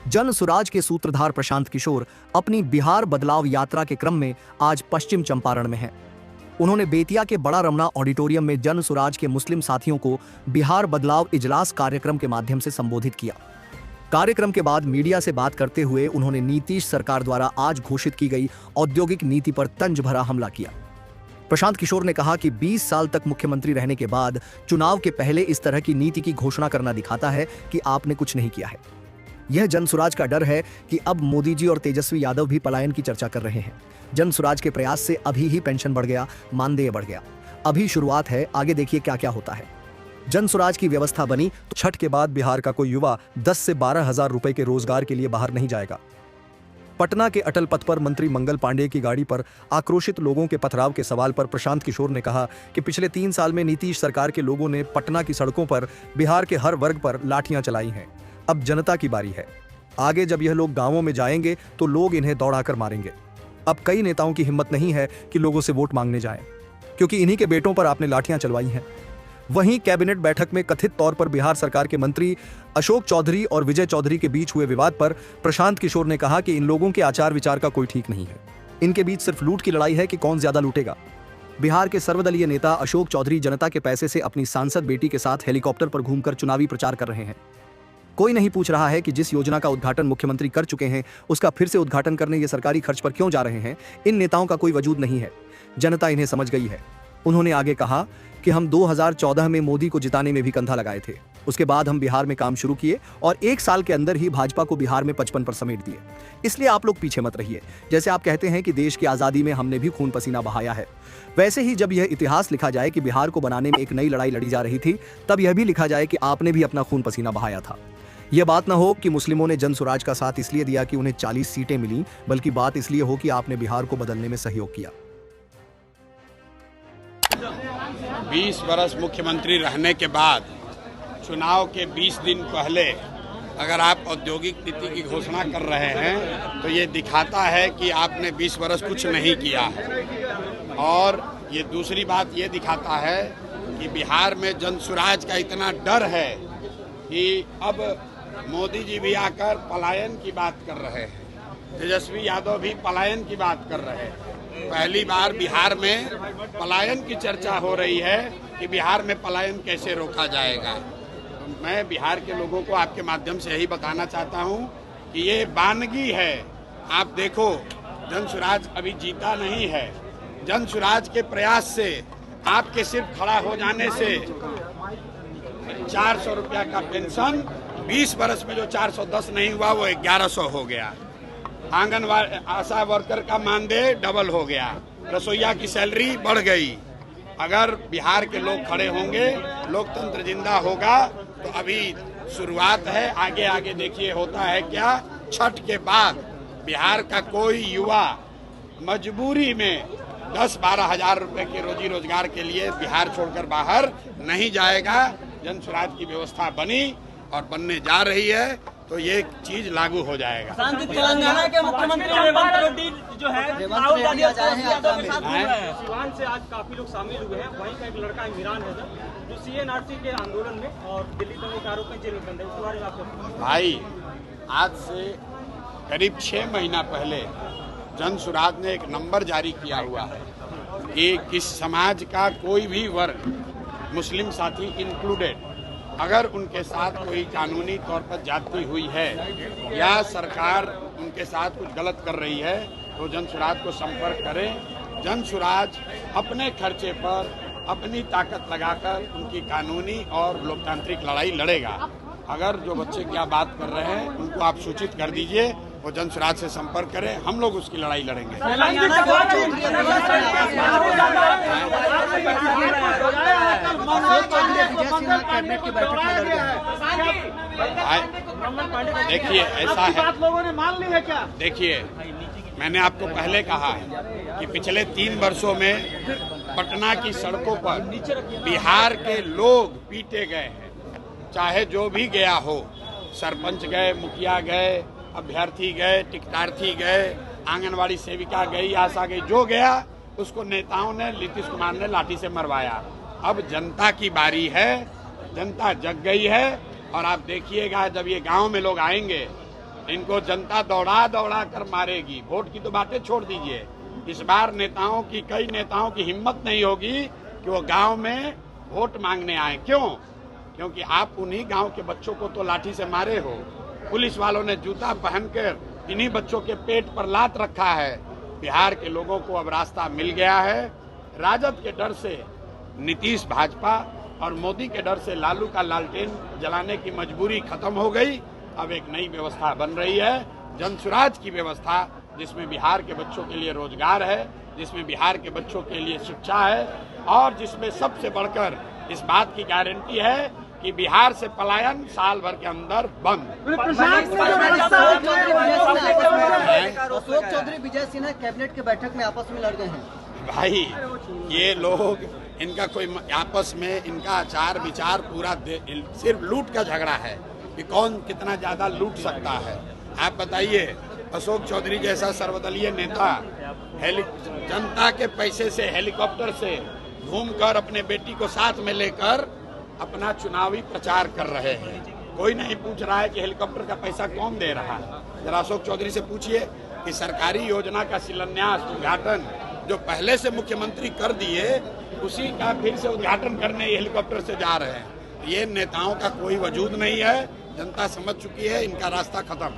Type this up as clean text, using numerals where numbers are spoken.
जन सुराज के सूत्रधार प्रशांत किशोर अपनी बिहार बदलाव यात्रा के क्रम में आज पश्चिम चंपारण में हैं। उन्होंने बेतिया के बड़ा रमना ऑडिटोरियम में जन सुराज के मुस्लिम साथियों को बिहार बदलाव इजलास कार्यक्रम के माध्यम से संबोधित किया। कार्यक्रम के बाद मीडिया से बात करते हुए उन्होंने नीतीश सरकार द्वारा आज घोषित की गई औद्योगिक नीति पर तंज भरा हमला किया। प्रशांत किशोर ने कहा कि 20 साल तक मुख्यमंत्री रहने के बाद चुनाव के पहले इस तरह की नीति की घोषणा करना दिखाता है कि आपने कुछ नहीं किया है। यह जनसुराज का डर है कि अब मोदी जी और तेजस्वी यादव भी पलायन की चर्चा कर रहे हैं। जनसुराज के प्रयास से अभी ही पेंशन बढ़ गया, मानदेय बढ़ गया। अभी शुरुआत है, आगे देखिए क्या क्या होता है। जनसुराज की व्यवस्था बनी तो छठ के बाद बिहार का कोई युवा 10 से 12 हजार रुपए के रोजगार के लिए बाहर नहीं जाएगा। पटना के अटल पथ पर मंत्री मंगल पांडेय की गाड़ी पर आक्रोशित लोगों के पथराव के सवाल पर प्रशांत किशोर ने कहा कि पिछले 3 साल में नीतीश सरकार के लोगों ने पटना की सड़कों पर बिहार के हर वर्ग पर लाठियां चलाई हैं। अब जनता की बारी है। आगे जब यह लोग गांवों में जाएंगे तो लोग इन्हें दौड़ाकर मारेंगे। अब कई नेताओं की हिम्मत नहीं है कि लोगों से वोट मांगने जाएं, क्योंकि इन्हीं के बेटों पर आपने लाठियां चलवाई हैं। वहीं कैबिनेट बैठक में कथित तौर पर बिहार सरकार के मंत्री अशोक चौधरी और विजय चौधरी के बीच हुए विवाद पर प्रशांत किशोर ने कहा कि इन लोगों के आचार विचार का कोई ठीक नहीं है। इनके बीच सिर्फ लूट की लड़ाई है कि कौन ज्यादा लूटेगा। बिहार के सर्वदलीय नेता अशोक चौधरी जनता के पैसे से अपनी सांसद बेटी के साथ हेलीकॉप्टर पर घूमकर चुनावी प्रचार कर रहे हैं। कोई नहीं पूछ रहा है कि जिस योजना का उद्घाटन मुख्यमंत्री कर चुके हैं उसका फिर से उद्घाटन करने ये सरकारी खर्च पर क्यों जा रहे हैं। इन नेताओं का कोई वजूद नहीं है। जनता इन्हें समझ गई है। उन्होंने आगे कहा कि हम 2014 में मोदी को जिताने में भी कंधा लगाए थे। उसके बाद हम बिहार में काम शुरू किए और 1 साल के अंदर ही भाजपा को बिहार में 55 पर समेट दिए। इसलिए आप लोग पीछे मत रहिए। जैसे आप कहते हैं कि देश की आजादी में हमने भी खून पसीना बहाया है, वैसे ही जब यह इतिहास लिखा जाए कि बिहार को बनाने में एक नई लड़ाई लड़ी जा रही थी, तब यह भी लिखा जाए कि आपने भी अपना खून पसीना बहाया था। यह बात न हो कि मुस्लिमों ने जनसुराज का साथ इसलिए दिया कि उन्हें 40 सीटें मिली, बल्कि बात इसलिए हो कि आपने बिहार को बदलने में सहयोग किया। 20 वर्ष मुख्यमंत्री रहने के बाद चुनाव के 20 दिन पहले अगर आप औद्योगिक नीति की घोषणा कर रहे हैं तो ये दिखाता है कि आपने 20 वर्ष कुछ नहीं किया है। और ये दूसरी बात ये दिखाता है कि बिहार में जनसुराज का इतना डर है कि अब मोदी जी भी आकर पलायन की बात कर रहे हैं, तेजस्वी यादव भी पलायन की बात कर रहे हैं। पहली बार बिहार में पलायन की चर्चा हो रही है कि बिहार में पलायन कैसे रोका जाएगा। तो मैं बिहार के लोगों को आपके माध्यम से यही बताना चाहता हूं कि ये वानगी है। आप देखो, जनसुराज अभी जीता नहीं है। जनसुराज के प्रयास से, आपके सिर्फ खड़ा हो जाने से 400 रुपया का पेंशन 20 वर्ष में जो 410 नहीं हुआ वो 1100 हो गया। आंगनवाड़ी आशा वर्कर का मानदेय डबल हो गया। रसोईया की सैलरी बढ़ गई। अगर बिहार के लोग खड़े होंगे, लोकतंत्र जिंदा होगा। तो अभी शुरुआत है, आगे आगे देखिए होता है क्या। छठ के बाद बिहार का कोई युवा मजबूरी में 10-12 हजार रुपए के रोजी रोजगार के लिए बिहार छोड़कर बाहर नहीं जाएगा। जनसुराज की व्यवस्था बनी और बनने जा रही है तो ये चीज लागू हो जाएगा। तेलंगाना के मुख्यमंत्री रेवंत रेड्डी जो है राहुल गांधी के साथ सिवान से आज काफी लोग शामिल हुए हैं। वहीं का एक लड़का इमरान है जो CNRC के आंदोलन में और दिल्ली दंगे के आरोप में जेल में बंद है। उसके बारे में आपको भाई, आज से करीब 6 महीना पहले जनसुराज ने एक नंबर जारी किया हुआ है कि किस समाज का कोई भी वर्ग, मुस्लिम साथी इंक्लूडेड, अगर उनके साथ कोई कानूनी तौर पर जाती हुई है या सरकार उनके साथ कुछ गलत कर रही है तो जनसुराज को संपर्क करें। जनसुराज अपने खर्चे पर अपनी ताकत लगाकर उनकी कानूनी और लोकतांत्रिक लड़ाई लड़ेगा। अगर जो बच्चे क्या बात कर रहे हैं उनको आप सूचित कर दीजिए, वो जनसुराज से संपर्क करें, हम लोग उसकी लड़ाई लड़ेंगे। देखिए ऐसा है, लोगों ने मान ली है क्या? देखिए, मैंने आपको पहले कहा है कि पिछले 3 वर्षों में पटना की सड़कों पर बिहार के लोग पीटे गए हैं। चाहे जो भी गया हो, सरपंच गए, मुखिया गए, अभ्यर्थी गए, टिकटार्थी गए, आंगनवाड़ी सेविका गई, आशा गई, जो गया उसको नेताओं ने, नीतीश कुमार ने लाठी से मरवाया। अब जनता की बारी है, जनता जग गई है। और आप देखिएगा जब ये गांव में लोग आएंगे इनको जनता दौड़ा दौड़ा कर मारेगी। वोट की तो बातें छोड़ दीजिए, इस बार कई नेताओं की हिम्मत नहीं होगी कि वो गांव में वोट मांगने आए। क्यों? क्योंकि आप उन्हीं गांव के बच्चों को तो लाठी से मारे हो। पुलिस वालों ने जूता पहनकर इन्हीं बच्चों के पेट पर लात रखा है। बिहार के लोगों को अब रास्ता मिल गया है। राजद के डर से नीतीश भाजपा और मोदी के डर से लालू का लालटेन जलाने की मजबूरी खत्म हो गई। अब एक नई व्यवस्था बन रही है, जनसुराज की व्यवस्था, जिसमें बिहार के बच्चों के लिए रोजगार है, जिसमें बिहार के बच्चों के लिए शिक्षा है और जिसमें सबसे बढ़कर इस बात की गारंटी है कि बिहार से पलायन साल भर के अंदर बंद। अशोक चौधरी विजय सिन्हा कैबिनेट की बैठक में आपस में लड़ गए हैं। भाई ये लोग, इनका कोई आपस में इनका आचार विचार पूरा सिर्फ लूट का झगड़ा है कि कौन कितना ज्यादा लूट सकता है। आप बताइए, अशोक चौधरी जैसा सर्वदलीय नेता जनता के पैसे से हेलीकॉप्टर से घूमकर अपने बेटी को साथ में लेकर अपना चुनावी प्रचार कर रहे हैं। कोई नहीं पूछ रहा है कि हेलीकॉप्टर का पैसा कौन दे रहा है। जरा अशोक चौधरी से पूछिए कि सरकारी योजना का शिलान्यास उद्घाटन जो पहले से मुख्यमंत्री कर दिए, उसी का फिर से उद्घाटन करने हेलीकॉप्टर से जा रहे हैं। ये नेताओं का कोई वजूद नहीं है। जनता समझ चुकी है, इनका रास्ता खत्म।